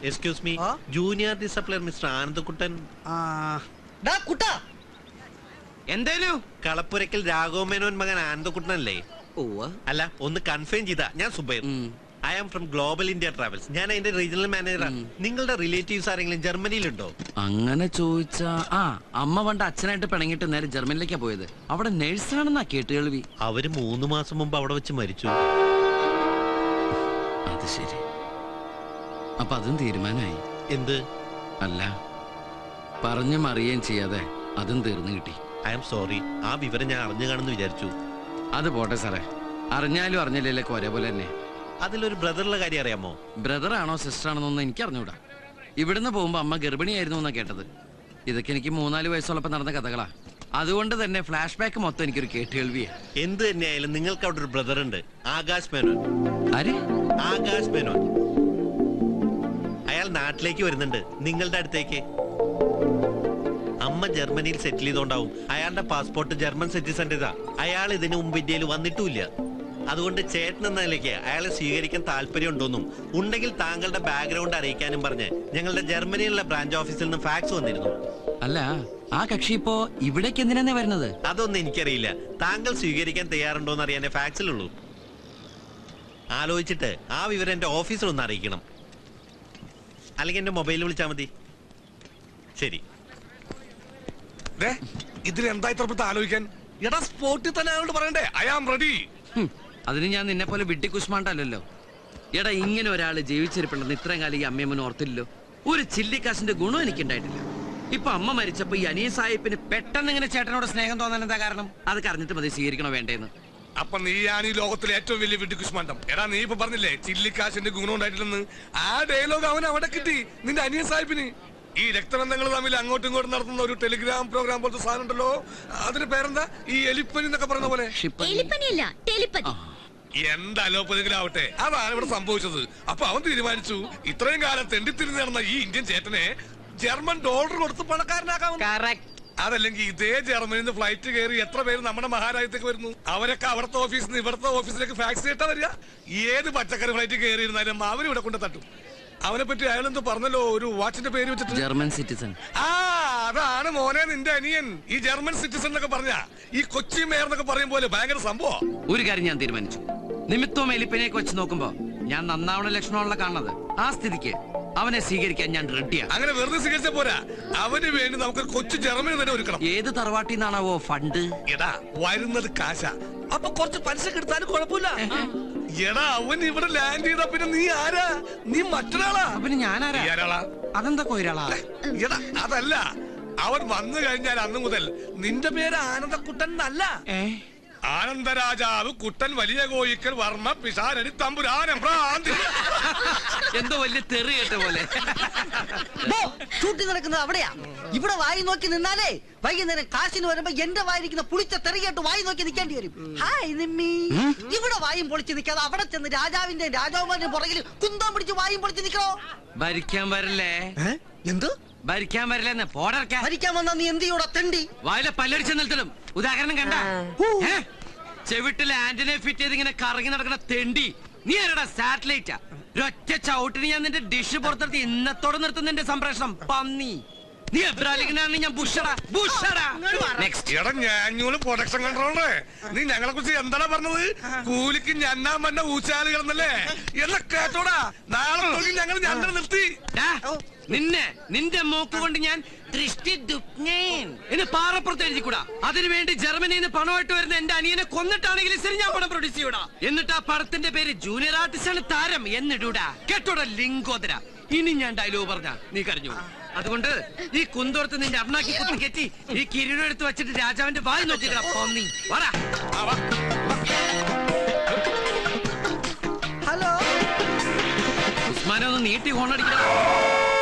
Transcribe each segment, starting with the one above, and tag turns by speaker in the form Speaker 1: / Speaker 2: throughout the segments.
Speaker 1: Excuse me, junior ഡിസപ്ലയർ mister Anandakuttan.
Speaker 2: എന്തേലും
Speaker 1: കളപ്പുരക്കൽ രാഘവമേനോൻ മകൻ ആനന്ദക്കുട്ടനല്ലേ? അല്ല, ഒന്ന് കൺഫേം ചെയ്താ. ഞാൻ Zubair. I am from global India travels. ഞാൻ അതിന്റെ റീജിയണൽ മാനേജറാണ്. നിങ്ങളുടെ റിലേറ്റീവ്സ് ആരെങ്കിലും ജർമ്മനിയിലുണ്ടോ?
Speaker 2: അങ്ങനെ ചോദിച്ചാ അമ്മ പണ്ട് അച്ഛനായിട്ട് പിണങ്ങിട്ട് നേരെ ജർമ്മനിലേക്കാ പോയത്. അവിടെ നേഴ്സാണെന്നാ കേട്ടുകേൾവി.
Speaker 1: അവര് 3 മാസം മുമ്പ് അവിടെ വെച്ച് മരിച്ചു.
Speaker 2: അത് ശരി. അപ്പൊ അതും തീരുമാനമായി.
Speaker 1: എന്ത്?
Speaker 2: അല്ല, പറഞ്ഞും അറിയുകയും ചെയ്യാതെ അതും തീർന്നു കിട്ടി.
Speaker 1: I am sorry. ആ വിവരം ഞാൻ അറിഞ്ഞു കാണുന്നു വിചാരിച്ചു.
Speaker 2: അത് പോട്ടെ സാറേ, അറിഞ്ഞാലും അറിഞ്ഞില്ലേക്ക് ഒരേപോലെ തന്നെ.
Speaker 1: അതിലൊരു ബ്രദറുള്ള കാര്യം അറിയാമോ?
Speaker 2: ബ്രദറാണോ സിസ്റ്റർ ആണെന്നൊന്നും എനിക്ക് അറിഞ്ഞൂടാ. ഇവിടുന്ന് പോകുമ്പോ അമ്മ ഗർഭിണിയായിരുന്നു എന്നാ കേട്ടത്. ഇതൊക്കെ എനിക്ക് 3-4 വയസ്സുള്ളപ്പോ നടന്ന കഥകളാ. അതുകൊണ്ട് തന്നെ ഫ്ലാഷ് ബാക്ക് മൊത്തം എനിക്കൊരു കേട്ടുകേൾവിയാ.
Speaker 1: എന്ത് തന്നെയായാലും നിങ്ങൾക്ക് അവിടെ ഒരു ബ്രദർ ഉണ്ട്, ആകാശ് മേനോൻ.
Speaker 2: ആര്?
Speaker 1: ആകാശ് മേനോൻ. അയാൾ നാട്ടിലേക്ക് വരുന്നുണ്ട്, നിങ്ങളുടെ അടുത്തേക്ക്. അമ്മ ജർമ്മനിയിൽ സെറ്റിൽ ചെയ്തോണ്ടാവും അയാളുടെ പാസ്പോർട്ട് ജർമ്മൻ സിറ്റിസന്റേതാ. അയാൾ ഇതിനു മുമ്പ് ഇന്ത്യയിൽ വന്നിട്ടുമില്ല. അതുകൊണ്ട് ചേട്ടൻ എന്ന നിലയ്ക്ക് അയാളെ സ്വീകരിക്കാൻ താല്പര്യം ഉണ്ടോന്നും ഉണ്ടെങ്കിൽ താങ്കളുടെ ബാക്ക്ഗ്രൗണ്ട് അറിയിക്കാനും പറഞ്ഞ് ഞങ്ങളുടെ ജർമ്മനിയിലുള്ള ബ്രാഞ്ച് ഓഫീസിൽ നിന്ന് ഫാക്സ് വന്നിരുന്നു.
Speaker 2: അല്ല, ആ കക്ഷി ഇപ്പോ ഇവിടേക്ക് എന്തിനാ വരുന്നത്?
Speaker 1: അതൊന്നും എനിക്കറിയില്ല. താങ്കൾ സ്വീകരിക്കാൻ തയ്യാറുണ്ടോന്ന് അറിയാനേ ഫാക്സിലുള്ളൂ. ആലോചിച്ചിട്ട് ആ വിവരം എന്റെ ഓഫീസിലൊന്ന് അറിയിക്കണം. അല്ലെങ്കിൽ എന്റെ മൊബൈലിൽ വിളിച്ചാൽ മതി. ശരി.
Speaker 3: ഇതിലെന്താ ഇത്ര ആലോചിക്കാൻ? എടാ, സ്പോട്ടിൽ തന്നെ അയാളോട് പറയണ്ടേ ഐ ആം റെഡി.
Speaker 2: അതിന് ഞാൻ നിന്നെ പോലെ വിട്ടി കുഷ്മാണ്ടല്ലോ. എടാ, ഇങ്ങനെ ഒരാള് ജീവിച്ചിരിപ്പുണ്ടെന്ന് ഇത്രയും കാലം ഈ അമ്മയമ്മനും ഓർത്തില്ലല്ലോ. ഒരു ചില്ലിക്കാശിന്റെ ഗുണം എനിക്കുണ്ടായിട്ടില്ല. ഇപ്പൊ അമ്മ മരിച്ചപ്പോ ഈ അനിയ സാഹിബിന് പെട്ടെന്ന് ഇങ്ങനെ ചേട്ടനോട് സ്നേഹം തോന്നാൻ എന്താ കാരണം? അത് അറിഞ്ഞിട്ട് മതി സ്വീകരിക്കണോ വേണ്ടേന്ന്.
Speaker 3: അപ്പൊ നീയാണ് ഈ ലോകത്തിലെ ഏറ്റവും വലിയ വിഡ്ഢിക്കുഷ്മാണ്ടം. എടാ, നീ ഇപ്പൊ പറഞ്ഞില്ലേ ചില്ലിക്കാശിന്റെ ഗുണം ഉണ്ടായിട്ടില്ലെന്ന്. ആ ഡയലോഗ് അവൻ അവിടെ കിട്ടി, നിന്റെ അനിയൻ സാഹിബിന്. ഈ രക്തബന്ധങ്ങൾ തമ്മിൽ അങ്ങോട്ടും ഇങ്ങോട്ടും നടത്തുന്ന ഒരു ടെലിഗ്രാം പ്രോഗ്രാം പോലത്തെ സാധനം ഉണ്ടല്ലോ, അതിന് പേരെന്താ? ഈ എലിപ്പനി എന്നൊക്കെ പറയുന്ന പോലെ. എന്താ അലോപ്പതിങ്കിലും ആവട്ടെ, അതാണ് ഇവിടെ സംഭവിച്ചത്. അപ്പൊ അവൻ തീരുമാനിച്ചു ഇത്രയും കാലം തെണ്ടിത്തിരിഞ്ഞ് നടന്ന ഈ ഇന്ത്യൻ ചേട്ടനെ ജർമ്മൻ ഡോളർ കൊടുത്ത് പണക്കാരനാക്കാവുന്ന. അതല്ലെങ്കിൽ ഇതേ ജർമ്മനിൽ നിന്ന് ഫ്ലൈറ്റ് കയറി എത്ര പേര് നമ്മുടെ മഹാരാജ്യത്തേക്ക് വരുന്നു. അവരൊക്കെ അവിടുത്തെ ഓഫീസിൽ നിന്ന് ഇവിടുത്തെ ഓഫീസിലേക്ക് ഫാക്സ് ചെയ്തിട്ടാ വരിക. ഏത് പച്ചക്കറി ഫ്ലൈറ്റ് കയറിയിരുന്നാലും അവരും ഇവിടെ കൊണ്ട് തട്ടും. അവനെ പറ്റി അയാളെന്ത് പറഞ്ഞല്ലോ, ഒരു വാച്ചിന്റെ പേര് വെച്ചിട്ട്
Speaker 2: ജർമ്മൻ സിറ്റിസൺ.
Speaker 3: അതാണ് മോനെ നിന്റെ അനിയൻ. ഈ ജർമ്മൻ സിറ്റിസൺ എന്നൊക്കെ പറഞ്ഞ ഈ കൊച്ചി മേയർ എന്നൊക്കെ പറയും പോലെ ഭയങ്കര സംഭവം.
Speaker 2: ഒരു കാര്യം ഞാൻ തീരുമാനിച്ചു. നിമിത്തവും എലിപ്പനെയൊക്കെ വെച്ച് നോക്കുമ്പോ ഞാൻ നന്നാവണ ലക്ഷണമുള്ള കാണുന്നത്. ആ സ്ഥിതിക്ക് അവനെ സ്വീകരിക്കാൻ ഞാൻ റെഡിയാണ്.
Speaker 3: അങ്ങനെ വെറുതെ സ്വീകരിച്ച പോരാ, അവന് വേണ്ടി നമുക്ക് കൊച്ചു ജർമ്മനി തന്നെ ഒരുക്കണം.
Speaker 2: ഏത് തറവാട്ടിൽ നിന്നാണാവോ ഫണ്ട്?
Speaker 3: എടാ, വരുന്നത് കാശ, അപ്പൊ കുറച്ച് പലിശ എടുത്താലും കുഴപ്പമില്ല. എടാ, അവൻ ഇവിടെ ലാൻഡ് ചെയ്താ പിന്നെ നീ ആരാ? നീ മറ്റൊരാളാ.
Speaker 2: പിന്നെ ഞാനാരാ? അതെന്താ കൊയിരാളാ?
Speaker 3: എടാ, അതല്ല, അവൻ വന്നു കഴിഞ്ഞാൽ അന്ന് മുതൽ നിന്റെ പേര് ആനന്ദക്കുട്ടൻ എന്നല്ല, ആനന്ദരാജാവ് കുട്ടൻ വലിയ കോയിക്കൽ വർമ്മ പിശാരടി തമ്പുരാനം ഭ്രാന്തി.
Speaker 2: എന്തോ വലിയ തെറി കേട്ട പോലെ.
Speaker 4: ഷൂട്ടിംഗ് നടക്കുന്നത് അവിടെയാ. ഇവിടെ വായി നോക്കി നിന്നാലേ വൈകുന്നേരം കാശിന് വരുമ്പോ എന്റെ വായിരിക്കുന്ന പുളിച്ച തെറി കേട്ട് വായി നോക്കി നിൽക്കേണ്ടി വരും. ഹായ് നിമ്മി. ഇവിടെ വായും പൊളിച്ച് നിൽക്കാതെ അവിടെ ചെന്ന് രാജാവിന്റെ രാജാവുമാരുടെ പുറകിൽ കുന്തം പിടിച്ച് വായും പൊളിച്ച് നിൽക്കണോ?
Speaker 2: ഭരിക്കാൻ വരില്ലേ?
Speaker 4: എന്ത്
Speaker 2: ഭരിക്കാൻ വരില്ലെന്ന്?
Speaker 4: ഭരിക്കാൻ വന്നാ നീ എന്ത് ചെയ്യൂടാ തെണ്ടി?
Speaker 2: വായിലെ പല്ലടിച്ച് നിർത്തലും. ഉദാഹരണം കണ്ട ചെവിട്ടിലെ ആന്റിനെ ഫിറ്റ് ചെയ്ത് ഇങ്ങനെ കറങ്ങി നടക്കുന്ന തെണ്ടി. നീ ആരടാ? സാറ്റലൈറ്റാ? ഒറ്റ ചവിട്ടിന് ഞാൻ നിന്റെ ഡിഷ് പുറത്തെടുത്ത് ഇന്നത്തോടെ നിർത്തുന്നതിന്റെ സംപ്രേഷണം പന്നി. നീ എബ്രാലിംഗിനാണ്, ഞാൻ ബുഷറാ.
Speaker 3: പ്രൊഡക്ഷൻ കൺട്രോളറെ, നീ ഞങ്ങളെ കുറിച്ച് എന്താണ് പറഞ്ഞത്? കൂലിക്ക് ഞന്നാൻ വന്ന ഊച്ചാല് കിടന്നല്ലേ എന്നെ കേട്ടോടാ. നാളെ ഞങ്ങൾ ഞങ്ങൾ നിർത്തി.
Speaker 2: നിന്റെ മൂക്ക് കൊണ്ട് ഞാൻ ദൃഷ്ടി എന്ന് പാറപ്പുറത്ത് എഴുതിക്കൂടാ. അതിനുവേണ്ടി ജർമ്മനിയിൽ നിന്ന് പണമായിട്ട് വരുന്ന എന്റെ അനിയനെ കൊന്നിട്ടാണെങ്കിലും ശരി ഞാൻ പണം പ്രൊഡ്യൂസ് ചെയ്യൂടാ. എന്നിട്ട് ആ പടത്തിന്റെ പേര് ജൂനിയർ ആർട്ടിസ്റ്റ് ആണ് താരം എന്നിടൂടാ. കേട്ടോടാ ലിംഗോദര. ഇനി ഞാൻ ഡയലോഗ് പറഞ്ഞ നീ കരഞ്ഞു. അതുകൊണ്ട് ഈ കുന്തോർത്ത് നിന്റെ അണ്ണാക്കി കുത്തി കെറ്റി ഈ കിരീടം എടുത്ത് വെച്ചിട്ട് രാജാവിന്റെ വായി നോക്കിക്കടാ പന്നി.
Speaker 4: ഹലോ,
Speaker 2: ഉസ്മാനെ ഒന്ന് നീട്ടി ഹോണടിക്കണം.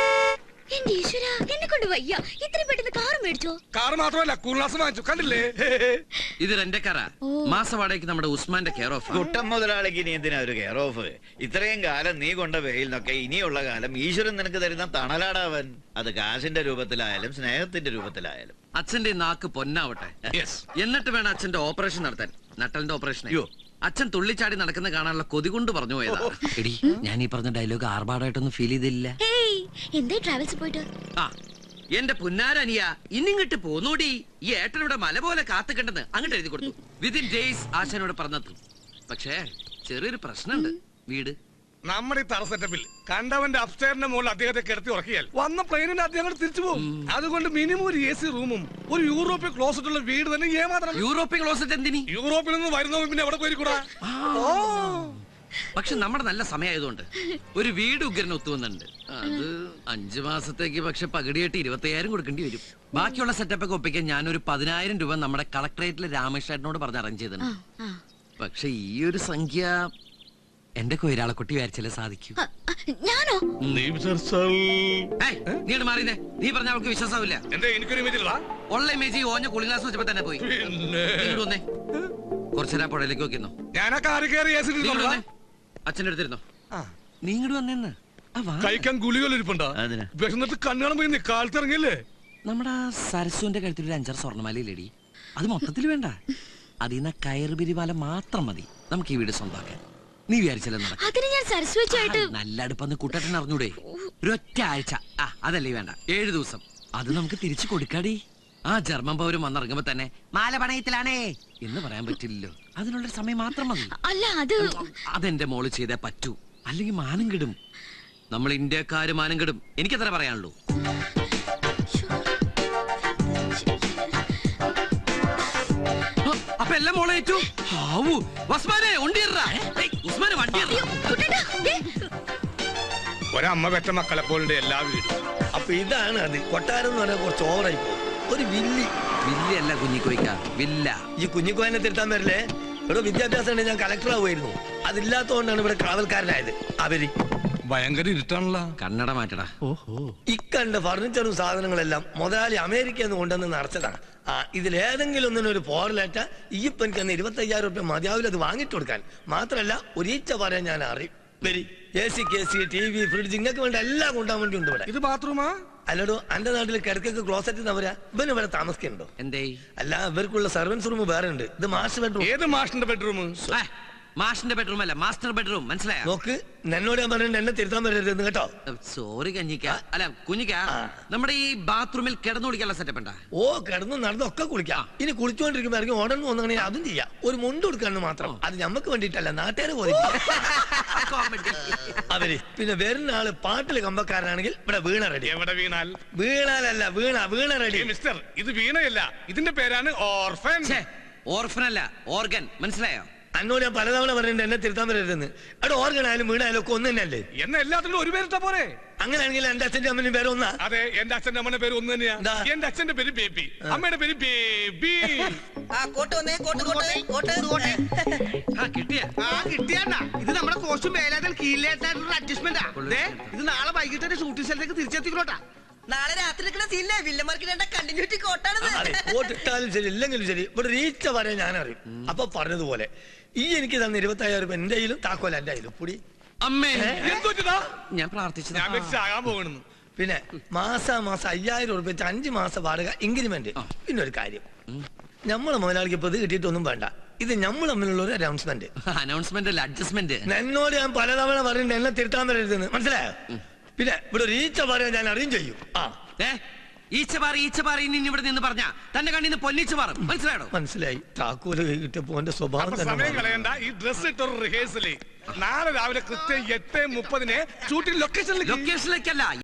Speaker 5: എന്റെ ഈശ്വര, എന്നെ കൊണ്ട് വയ്യ. ഇത്രയും പെട്ടെന്ന് കാർ മേടിച്ചോ?
Speaker 3: കാർ മാത്രമല്ല, കൂൾഗ്ലാസ് വാങ്ങിച്ചു. കണ്ടില്ലേ?
Speaker 2: ഇത് എന്റെ കാറാ. മാസവാടകയ്ക്ക് നമ്മുടെ ഉസ്മാന്റെ കെയർ ഓഫ്.
Speaker 6: കുട്ടം മുതലാളിക്ക് ഇനി എന്തിനാ ഒരു കെയർ ഓഫ്? ഇത്രയും കാലം നീ കൊണ്ട വെയിൽ നിന്നൊക്കെ ഇനിയുള്ള കാലം ഈശ്വരൻ നിനക്ക് തരുന്ന തണലാടാവൻ. അത് കാശിന്റെ രൂപത്തിലായാലും സ്നേഹത്തിന്റെ രൂപത്തിലായാലും.
Speaker 2: അച്ഛന്റെ നാക്ക് പൊന്നാവട്ടെ. എന്നിട്ട് വേണം അച്ഛന്റെ ഓപ്പറേഷൻ നടത്താൻ. നട്ടലിന്റെ ഓപ്പറേഷൻ.
Speaker 6: അയ്യോ,
Speaker 2: അച്ഛൻ തുള്ളിച്ചാടി നടക്കുന്ന കാണാനുള്ള കൊതി കൊണ്ട് പറഞ്ഞു പോയതാ. എടി ഞാൻ ഈ പറഞ്ഞ ഡയലോഗ് ആർഭാടായിട്ടൊന്നും ഫീൽ ചെയ്തില്ല.
Speaker 5: ഹേയ് എന്തേ ട്രാവൽസ് പോയിട്ട്
Speaker 2: ആ എന്റെ പുന്നാരനിയ ഇന്നിങ്ങോട്ട് പോന്നൂടി. ഈ ഏട്ടനിവിടെ മല പോലെ കാത്തുകണ്ടെന്ന് അങ്ങോട്ട് എഴുതി കൊടുത്തു. വിതിൻ ഡേയ്സ് ആശാനോട് പറഞ്ഞെത്തും. പക്ഷേ ചെറിയൊരു പ്രശ്നമുണ്ട്. വീട്
Speaker 3: നമ്മുടെ ഈ തറ സെറ്റപ്പിൽ കണ്ടവന്റെ അപ്സ്റ്റേറിന്റെ മുകളിൽ അദ്ദേഹത്തെ കിടത്തി ഉറക്കിയാൽ വന്ന പ്ലെയിനിന് അദ്ദേഹം തിരിച്ചു പോകും. അതുകൊണ്ട് മിനിമം ഒരു AC റൂമും ഒരു യൂറോപ്യൻ ക്ലോസറ്റ് ഉള്ള വീട് തന്നെ ഏമാത്രം.
Speaker 2: European closet എന്തിനി?
Speaker 3: യൂറോപ്പിൽ നിന്ന് വരുന്നവൻ പിന്നെ എവിടെ പോയിരിക്കൂടാ?
Speaker 2: പക്ഷെ നമ്മുടെ നല്ല സമയമായതുകൊണ്ട് ഒരു വീട് ഉഗ്രന് ഒത്തുവന്നുണ്ട്. അത് 5 മാസത്തേക്ക് പക്ഷെ പകുതിയായിട്ട് 25,000 കൊടുക്കേണ്ടി വരും. ബാക്കിയുള്ള സെറ്റപ്പ് ഒക്കെ ഒപ്പിക്കാൻ ഞാനൊരു 10,000 രൂപ നമ്മുടെ കളക്ടറേറ്റിലെ രാമേഷേട്ടനോട് പറഞ്ഞ് അറേഞ്ച് ചെയ്തിട്ടുണ്ട്. പക്ഷെ ഈ ഒരു സംഖ്യ എന്റെ കൊയിരാളക്കുട്ടി വിചാരിച്ചാലേ സാധിക്കൂ.
Speaker 5: ഞാനോ?
Speaker 2: ഏയ്, നീ അങ്ങട് മാറിയേ. നീ പറഞ്ഞ അവൾക്ക് വിശ്വാസമില്ല.
Speaker 3: എന്റെ എനിക്കൊരു ഇമേജ് ഇല്ല.
Speaker 2: ഉള്ള ഇമേജ് ഓഞ്ഞ കൂളിംഗ് ഗ്ലാസ് വെച്ചപ്പോ തന്നെ പോയി. ഇങ്ങോട്ട് വന്നേ. കുറച്ചേരാ പുഴയിലേക്ക് നോക്കിന്നോ.
Speaker 3: ഞാനാ കാറി കയറി AC
Speaker 2: വന്നേ. അച്ഛൻ്റെ അടുത്തിരുന്നോ. നീ ഇങ്ങോട്ട് വന്നേന്ന്.
Speaker 3: കഴിക്കാൻ ഗുളികൾ ഇരിപ്പുണ്ടോ?
Speaker 6: അതിനാ?
Speaker 3: വിശന്നിട്ട് കണ്ണുകാണാൻ പോയി കാലത്ത് ഇറങ്ങിയല്ലേ?
Speaker 2: നമ്മുടെ സരസുവിന്റെ കഴുത്തിൽ ഒരു 5-6 സ്വർണ്ണമാലയിലേടി. അത് മൊത്തത്തിൽ വേണ്ട. അതിന്ന് കയറുപിരിമാല മാത്രം മതി നമുക്ക് ഈ വീട് സ്വന്തമാക്കാൻ. നീ വിചാരിച്ചല്ലോ നടക്കും.
Speaker 5: അതിന് ഞാൻ സരസ്വതിയായിട്ട്
Speaker 2: നല്ല അടുപ്പന്ന് കൂട്ടട്ടൻ അറിഞ്ഞൂടെ? ഒരൊറ്റ ആഴ്ച. അതല്ലേ വേണ്ട, 7 ദിവസം. അത് നമുക്ക് തിരിച്ചു കൊടുക്കാടി. ആ ജർമ്മൻ പൗരം വന്നിറങ്ങുമ്പോ തന്നെ മാല പണയത്തിലാണേ എന്ന് പറയാൻ പറ്റില്ലല്ലോ. അതിനുള്ളൊരു സമയം മാത്രം മതി.
Speaker 5: അല്ല അത്
Speaker 2: അതെന്റെ മോള് ചെയ്തേ പറ്റൂ. അല്ലെങ്കിൽ മാനം കിടും. നമ്മൾ ഇന്ത്യക്കാര് മാനം കിടും. എനിക്കത്ര പറയാനുള്ളൂ. അപ്പൊ എല്ലാം മോളെ ഏറ്റു. ഉസ്മാനെ വണ്ടി
Speaker 3: ഒരമ്മ പെറ്റ മക്കളെ പോലുണ്ട് എല്ലാ വീടും.
Speaker 7: അപ്പൊ ഇതാണ് അത്. കൊട്ടാരം എന്ന് പറഞ്ഞാൽ കുറച്ച് ഓവറായി പോകും. ഒരു വില്ലി
Speaker 2: വില്ലല്ല കുഞ്ഞിക്കോയ്ക്ക, വില്ല.
Speaker 7: ഈ കുഞ്ഞിക്കോയനെ തിരുത്താൻ വരില്ലേ? ഇവിടെ വിദ്യാഭ്യാസം ഉണ്ട്, ഞാൻ കളക്ടർ ആവുമായിരുന്നു. അതില്ലാത്തതുകൊണ്ടാണ് ഇവിടെ കാവൽക്കാരനായത്. അവര്
Speaker 3: ഭയങ്കര ഇരുട്ടാണല്ലോ.
Speaker 2: കണ്ണട മാറ്റടാ.
Speaker 7: ഇക്കണ്ട ഫർണിച്ചറും സാധനങ്ങളെല്ലാം മുതലാളി അമേരിക്കയിൽ നിന്ന് കൊണ്ടുവന്ന് നിറച്ചതാണ്. ഇതിലേതെങ്കിലും ഒന്നിനൊരു പോറലേറ്റ ഈ ഇപ്പൊ എനിക്ക് 25,000 രൂപ മതിയാവില്ല അത് വാങ്ങിട്ട് കൊടുക്കാൻ. മാത്രല്ല ഒരീച്ച പറയാൻ ഞാൻ അറിയും. വരി AC, KC, TV, ഫ്രിഡ്ജ് ഇങ്ങക്ക് വേണ്ട എല്ലാം കൊണ്ടുപോകാൻ വേണ്ടി ഉണ്ട് ഇവിടെ.
Speaker 3: ഇത് ബാത്റൂമാ?
Speaker 7: അല്ലടോ, എന്റെ നാട്ടിൽ കിടക്കൊക്കെ ക്ലോസറ്റ് നവരാ. ഇവന് ഇവിടെ താമസിക്കുന്നുണ്ടോ?
Speaker 2: എന്തേ?
Speaker 7: അല്ല, ഇവർക്കുള്ള സർവൻസ് റൂം വേറെ ഉണ്ട്. ഇത് മാസ്റ്റർ ബെഡ്റൂം.
Speaker 3: ഏത് മാഷിന്റെ ബെഡ്റൂം?
Speaker 2: മാഷിന്റെ ബെഡ്റൂം അല്ല, മാസ്റ്റർ ബെഡ്റൂം. മനസ്സിലായോ?
Speaker 7: നോക്ക്, എന്നോട് ഞാൻ പറഞ്ഞിട്ട് എന്നെ തിരുത്താൻ വരരുത് കേട്ടോ.
Speaker 2: സോറി കഞ്ഞിക്ക, അല്ല കുഞ്ഞിക്ക. നമ്മുടെ ഈ ബാത്റൂമിൽ കിടന്നു കുടിക്കാനുള്ള സെറ്റപ്പ് ഉണ്ടാ?
Speaker 7: ഓ, കിടന്നു നടന്നൊക്കെ കുളിക്കാം. ഇനി കുളിച്ചോണ്ടിരിക്കുമ്പോ ഇറങ്ങി ഓടണം തോന്നുകയാണെങ്കിൽ അതും ചെയ്യാം. ഒരു മുണ്ട് കൊടുക്കാന്ന് മാത്രം. അത് ഞമ്മക്ക് വേണ്ടിയിട്ടല്ല, നാട്ടുകാരെ പോലെ. അവര് പിന്നെ വരുന്ന ആള് പാട്ടില് കമ്പക്കാരനാണെങ്കിൽ ഇവിടെ വീണ റെഡി.
Speaker 3: എവിടെ വീണാൽ?
Speaker 7: വീണാലല്ല, വീണ റെഡി.
Speaker 3: മിസ്റ്റർ, ഇത് വീണയല്ല, ഇതിന്റെ പേരാണ് ഓർഫൻ.
Speaker 2: ഓർഫൻ അല്ല, ഓർഗൻ. മനസ്സിലായോ?
Speaker 7: എന്നോട് ഞാൻ പലതവണ പറഞ്ഞിട്ട് എന്നെ തിരുത്താൻ വരരുതെന്ന്. അവിടെ ഓർഗനായാലും വീണായാലും ഒക്കെ ഒന്ന് തന്നെയല്ലേ?
Speaker 3: എന്നെ എല്ലാത്തിനും ഒരു പേരിട്ടാ പോരെ?
Speaker 7: അങ്ങനെയാണെങ്കിൽ എന്റെ അച്ഛന്റെ അമ്മനും പേര് ഒന്നാ.
Speaker 3: അതെ, എന്റെ അച്ഛന്റെ അമ്മയുടെ പേര് ഒന്ന് തന്നെയാ.
Speaker 7: എന്താ?
Speaker 3: എന്റെ അച്ഛന്റെ പേര് ബേബി, അമ്മയുടെ പേര് ബേബി.
Speaker 2: കിട്ടിയ
Speaker 8: കിട്ടിയാ ഇത് നമ്മുടെ കോസ്റ്റ്യൂം വേലാതിൽ കീഴിലേറ്റായിട്ടുള്ള അഡ്ജസ്റ്റ്മെന്റാ. ഇത് നാളെ വൈകിട്ട് ഷൂട്ടിംഗ് സ്ഥലത്തേക്ക് തിരിച്ചെത്തിക്കോട്ടാ.
Speaker 4: നാളെ രാത്രി സീനിലെ വില്ലന്മാർക്ക് കണ്ടിന്യൂറ്റി കോട്ടാണ്.
Speaker 7: കോട്ടിട്ടാലും ശരി ഇല്ലെങ്കിലും ശരി ഇവിടെ റീച്ച പറയാൻ ഞാൻ അറിയും. അപ്പൊ പറഞ്ഞതുപോലെ ഈ എനിക്ക് തന്ന 25,000 രൂപ എന്റെ കയ്യിലും താക്കോല എന്റെ കയ്യിലും കൂടി.
Speaker 2: അമ്മേ,
Speaker 3: എന്തുപറ്റിയതാ?
Speaker 2: ഞാൻ പ്രാർത്ഥിച്ചത്.
Speaker 3: ഞാൻ വെച്ചാകാൻ പോകണെന്ന്.
Speaker 7: പിന്നെ മാസം 5,000 രൂപ വെച്ച് 5 മാസം വാടക ഇൻക്രിമെന്റ്. പിന്നെ ഒരു കാര്യം, നമ്മളെ മുതലാളിക്ക് ഇപ്പൊ ഇത് കിട്ടിയിട്ടൊന്നും വേണ്ട. ഇത് നമ്മൾ തമ്മിലുള്ള ഒരു അനൗൺസ്മെന്റ്.
Speaker 2: അനൗൺസ്മെന്റ് അല്ല, അഡ്ജസ്റ്റ്മെന്റ്.
Speaker 7: എന്നോട് ഞാൻ പലതവണ പറഞ്ഞിട്ട് എന്നെ തിരുത്താൻ വരരുതെന്ന്. മനസ്സിലായോ? പിന്നെ ഇവിടെ ഒരു ഈച്ച പറയാൻ ഞാൻ അറിയും ചെയ്യും.
Speaker 2: ഈച്ചപാറി ഇനി ഇവിടെ നിന്ന് പറഞ്ഞ തന്റെ കണ്ണിന്ന് പൊന്നിച്ച് മാറും. മനസ്സിലായോ?
Speaker 7: മനസ്സിലായി. താക്കോല് കിട്ടിയപ്പോ എന്റെ സ്വഭാവം
Speaker 3: സമയം
Speaker 7: തന്നെ.
Speaker 3: കളയണ്ട, ഈ ഡ്രസ് ഇട്ടൊരു റിഹേഴ്സല് നാളെ രാവിലെ കൃത്യം 8:30 ഷൂട്ടിംഗ് ലൊക്കേഷനിലേക്ക്.
Speaker 2: ലൊക്കേഷനിലേക്കല്ല,